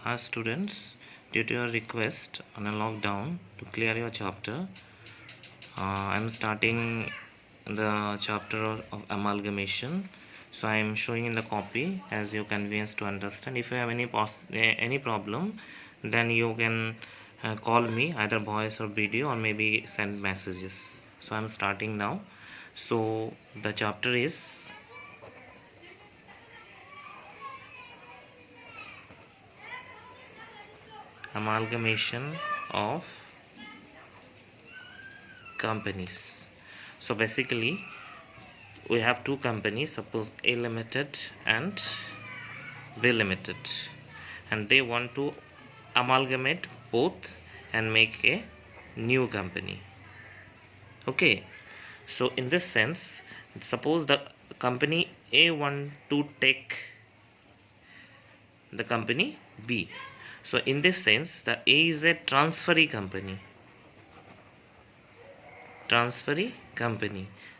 Hi students, due to your request on a lockdown to clear your chapter, I'm starting the chapter of amalgamation. So I'm showing in the copy as your convenience to understand. If you have any problem, then you can call me either voice or video or maybe send messages. So I'm starting now. So the chapter is amalgamation of companies. So basically we have two companies, suppose A Limited and B Limited, and they want to amalgamate both and make a new company. Okay, so in this sense, suppose the company A want to take the company B. So in this sense, the A is a transferee company,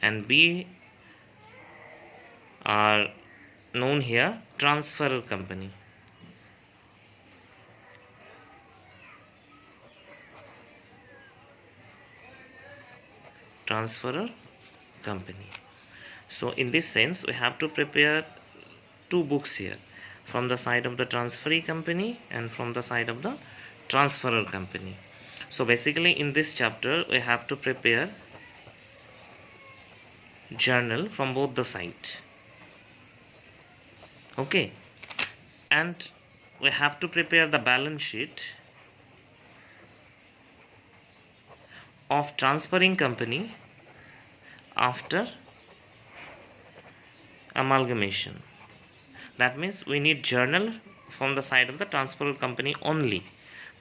and B are known here transferor company. Transferor company. So in this sense, we have to prepare two books here, from the side of the transferee company and from the side of the transferor company. So basically in this chapter we have to prepare journal from both the side. Okay, and we have to prepare the balance sheet of transferring company after amalgamation. That means we need journal from the side of the transferor company only,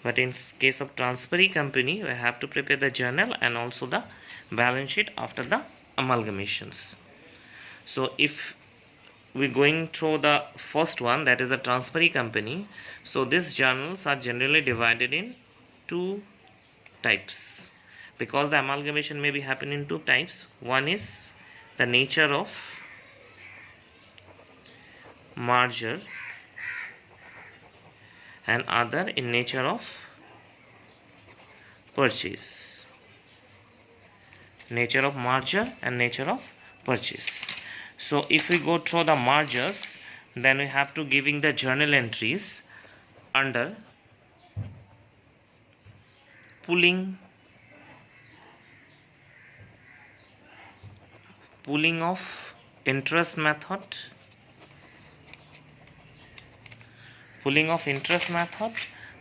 but in case of transferee company we have to prepare the journal and also the balance sheet after the amalgamations. So if we're going through the first one, that is a transferee company, so these journals are generally divided in two types, because the amalgamation may be happen in two types. One is the nature of merger and other in nature of purchase. Nature of merger and nature of purchase. So if we go through the mergers, then we have to giving the journal entries under pooling of interest method,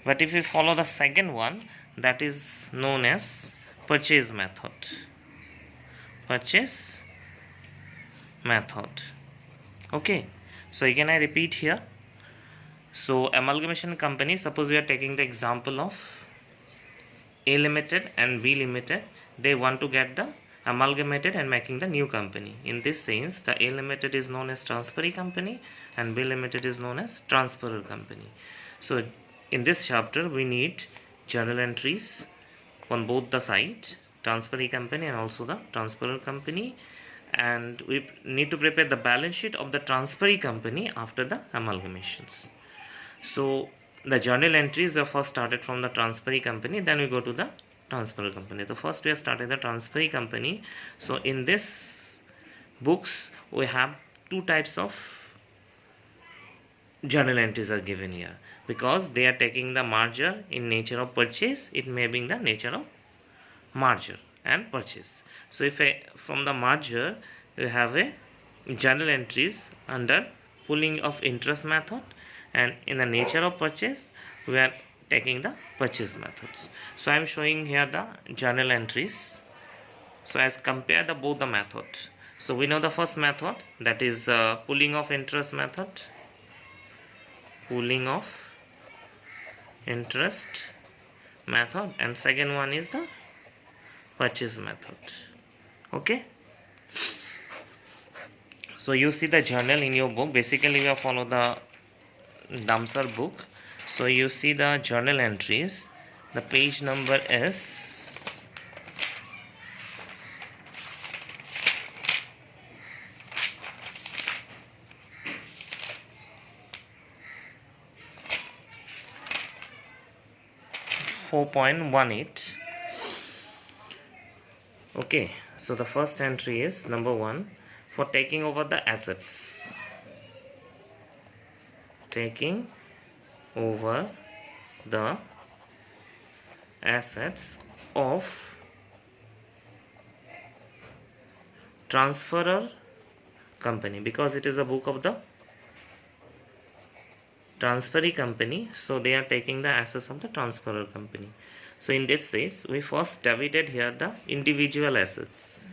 but if we follow the second one, that is known as purchase method. Okay, so again I repeat here. So amalgamation company, suppose we are taking the example of A Limited and B Limited. They want to get the amalgamated and making the new company. In this sense, the A Limited is known as transferee company and B Limited is known as transferor company. So in this chapter we need journal entries on both the side, transferee company and also the transferor company, and we need to prepare the balance sheet of the transferee company after the amalgamations. So the journal entries are first started from the transferee company, then we go to the transferor company. The first we have started the transferee company. So in this books we have two types of journal entries are given here, because they are taking the merger in nature of purchase, it may be in the nature of merger and purchase. So if from the merger you have a journal entries under pooling of interest method, and in the nature of purchase we are taking the purchase methods. So I am showing here the journal entries. So as compare the both the method, so we know the first method, that is pooling of interest method, and second one is the purchase method. Okay, so you see the journal in your book. Basically we have follow the Damsar book. So you see the journal entries, the page number is 4.18. Okay, so the first entry is number 1, for taking over the assets. Taking over the assets of transferor company, because it is a book of the transferee company, so they are taking the assets of the transferor company. So in this case, we first divided here the individual assets.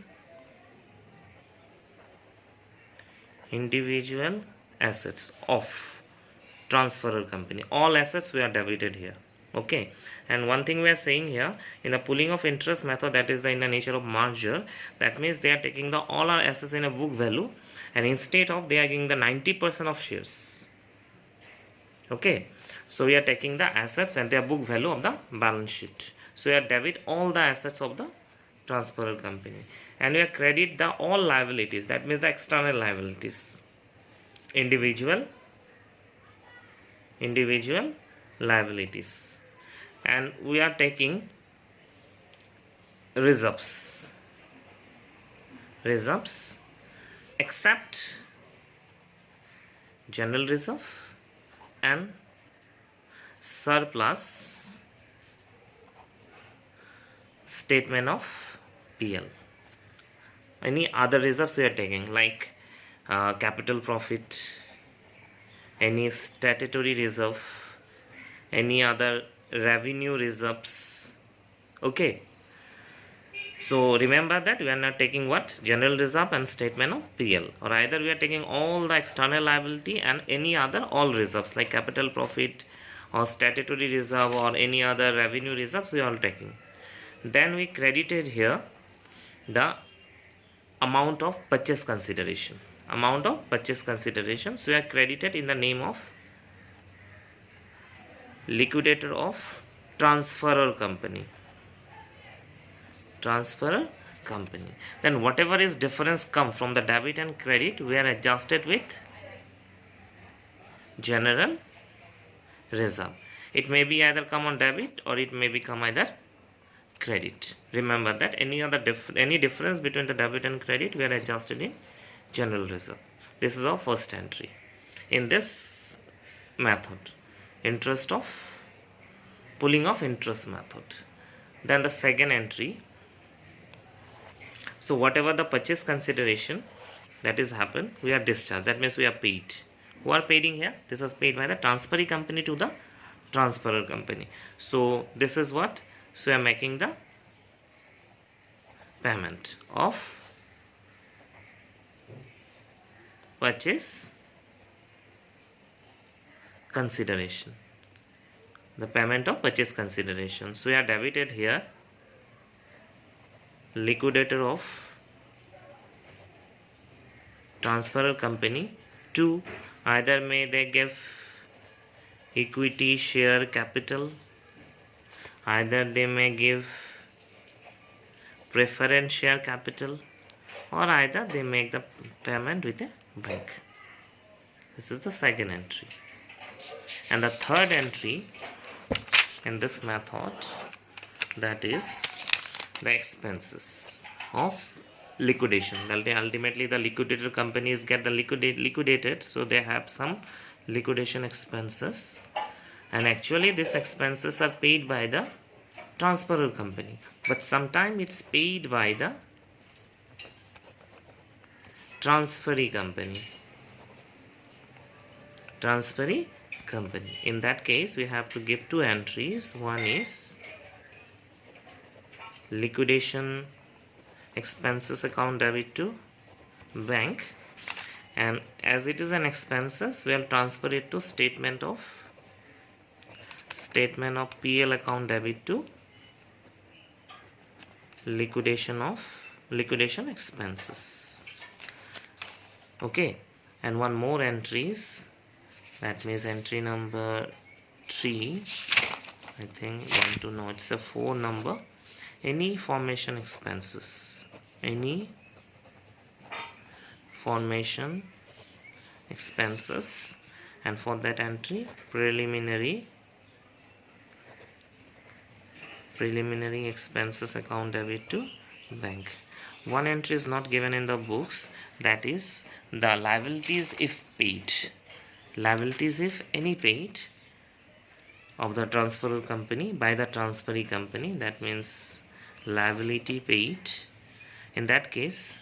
Individual assets of transferor company. All assets we are divided here. Okay, and one thing we are saying here, in the pooling of interest method, that is in the nature of merger, that means they are taking the all our assets in a book value, and instead of they are giving the 90% of shares. Okay, so we are taking the assets and their book value of the balance sheet. So we are debit all the assets of the transferor company, and we are credit the all liabilities, that means the external liabilities, individual liabilities, and we are taking reserves except general reserve and surplus statement of PL. Any other reserves we are taking, like capital profit, any statutory reserve, any other revenue reserves. Okay, so remember that we are not taking what? General reserve and statement of PL, or either we are taking all the external liability and any other all reserves like capital profit or statutory reserve or any other revenue reserves we are all taking. Then we credited here the amount of purchase consideration. So we are credited in the name of liquidator of transferor company. Then whatever is difference come from the debit and credit, we are adjusted with general reserve. It may be either come on debit or it may become either credit. Remember that any difference between the debit and credit, we are adjusted in general reserve. This is our first entry in this method, pooling of interest method. Then the second entry, so whatever the purchase consideration that is happened, we are discharged, that means we are paid. Who are paying here? This is paid by the transferee company to the transferor company. So this is what? So we are making the payment of purchase consideration. The payment of purchase consideration. So we are debited here liquidator of transferor company to either may they give equity share capital, either they may give preference share capital, or either they make the payment with a bank. This is the second entry. And the third entry in this method, that is the expenses of liquidation. Ultimately the liquidator companies get the liquidated, so they have some liquidation expenses, and actually these expenses are paid by the transferor company, but sometimes it's paid by the transferee company. In that case, we have to give two entries. One is liquidation expenses account debit to bank, and as it is an expenses, we will transfer it to statement of PL account debit to liquidation expenses. Okay, and one more entries, that means entry number 3, I think want to know, it's a 4 number. Any formation expenses, and for that entry, preliminary preliminary expenses account debit to bank. One entry is not given in the books, that is the liabilities if paid. Liabilities if any paid of the transferor company by the transferee company, that means liability paid. In that case,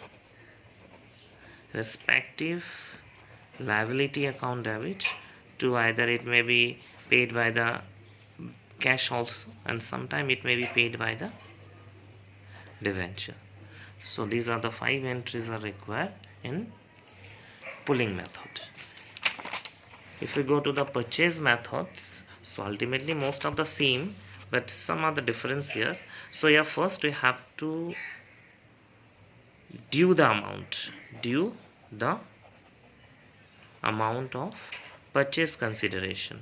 respective liability account debit to either it may be paid by the cash also, and sometime it may be paid by the debenture. So these are the 5 entries are required in pooling method. If we go to the purchase methods, so ultimately most of the same, but some are the difference here. So here first we have to due the amount of purchase consideration,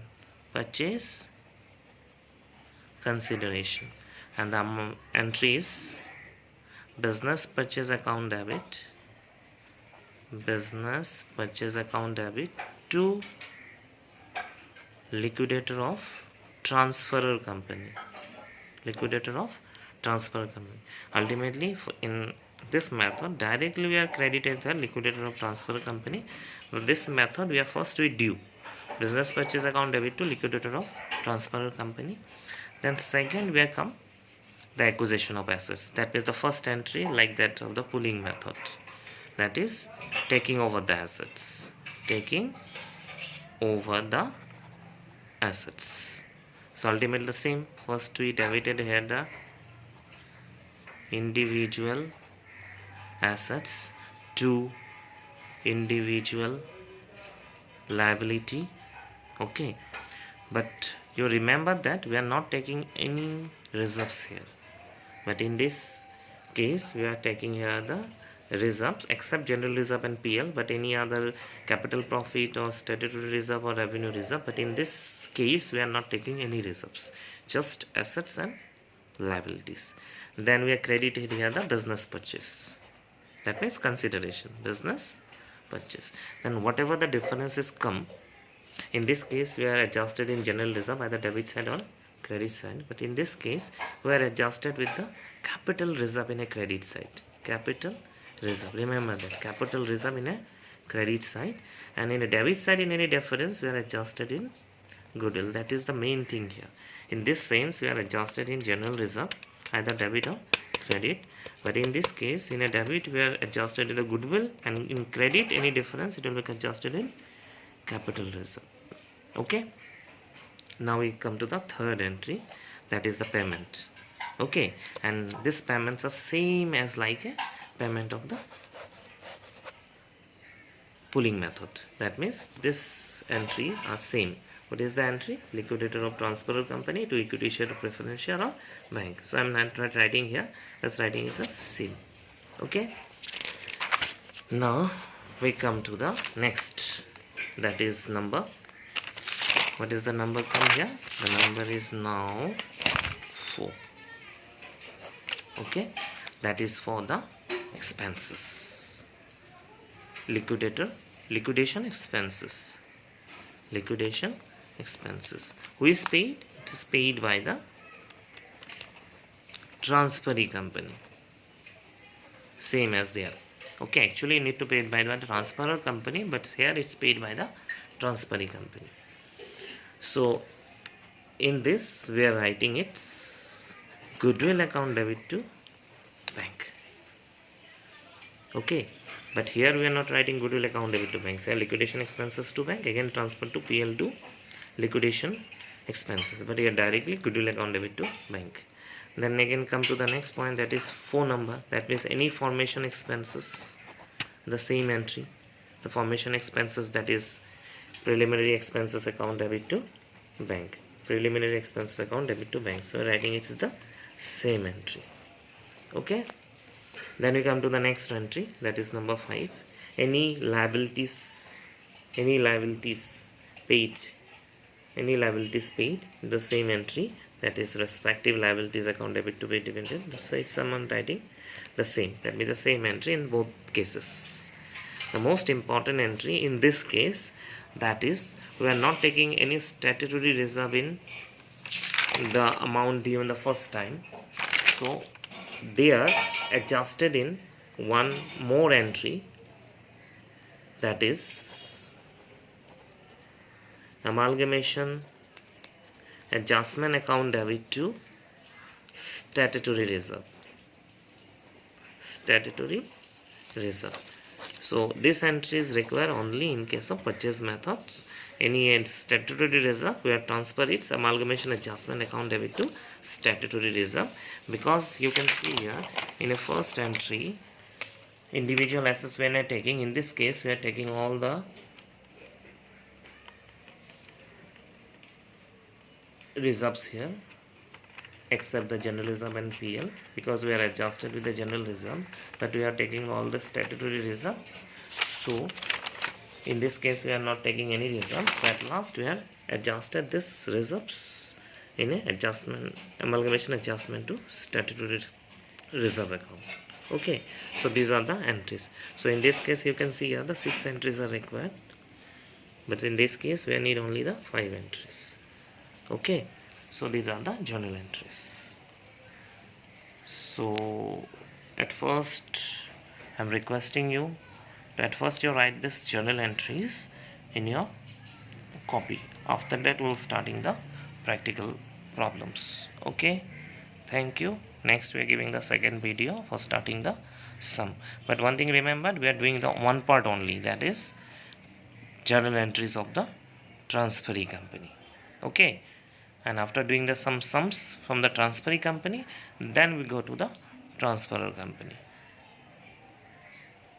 and the entry is business purchase account debit, to liquidator of transferor company, ultimately in this method directly we are credited the liquidator of transfer company. But this method we are first to due business purchase account debit to liquidator of transfer company. Then second we are come the acquisition of assets, that is the first entry like that of the pooling method, that is taking over the assets, So ultimately the same, first we debited here the individual assets to individual liability. Okay, but you remember that we are not taking any reserves here, but in this case we are taking here the reserves except general reserve and PL, but any other capital profit or statutory reserve or revenue reserve, but in this case we are not taking any reserves, just assets and liabilities. Then we are credited here the business purchase, that means consideration, business purchase. Then whatever the differences come, in this case we are adjusted in general reserve either debit side or credit side, but in this case we are adjusted with the capital reserve in a credit side, capital reserve, remember that, capital reserve in a credit side, and in a debit side in any difference we are adjusted in goodwill. That is the main thing here. In this sense we are adjusted in general reserve either debit or credit, but in this case in a debit we are adjusted in the goodwill, and in credit any difference it will be adjusted in capital reserve. Okay, now we come to the third entry, that is the payment. Okay, and these payments are same as like a payment of the pooling method, that means this entry are same. What is the entry? Liquidator of transferor company to equity share of preference share of bank. So I am not writing here, just writing it the same. Okay, now we come to the next, that is number, what is the number come here? The number is now 4. Okay, that is for the expenses, liquidation expenses. Who is paid? It is paid by the transferee company, same as there. Okay, actually you need to pay it by the transferor company, but here it's paid by the transferee company. So in this we are writing its goodwill account debit to bank. Okay, but here we are not writing goodwill account debit to bank. Say liquidation expenses to bank, again transfer to PL to liquidation expenses, but here directly goodwill account debit to bank. Then again come to the next point, that is 4 number, that means any formation expenses, the same entry, the formation expenses, that is preliminary expenses account debit to bank, so writing it is the same entry. Okay, then we come to the next entry, that is number 5, any liabilities paid, the same entry, that is respective liabilities account debit to be dividend. So it's someone writing the same, that means the same entry in both cases. The most important entry in this case, that is we are not taking any statutory reserve in the amount due in the first time, so they are adjusted in one more entry, that is amalgamation adjustment account debit to statutory reserve. So this entry is required only in case of purchase methods. Any statutory reserve, we are transfer its amalgamation adjustment account debit to statutory reserve, because you can see here in a first entry individual assets when we are taking, in this case we are taking all the reserves here except the general reserve and PL, because we are adjusted with the general reserve, but we are taking all the statutory reserve. So in this case we are not taking any reserves. So at last we are adjusted this reserves in a amalgamation adjustment to statutory reserve account. Okay, so these are the entries. So in this case you can see here the 6 entries are required, but in this case we need only the 5 entries. Okay, so these are the journal entries. So at first I'm requesting you to at first you write this journal entries in your copy. After that we'll starting the practical problems. Okay, thank you. Next we are giving the second video for starting the sum. But one thing remember, we are doing the one part only, that is journal entries of the transferee company. Okay, and after doing the some sums from the transferee company, then we go to the transferor company.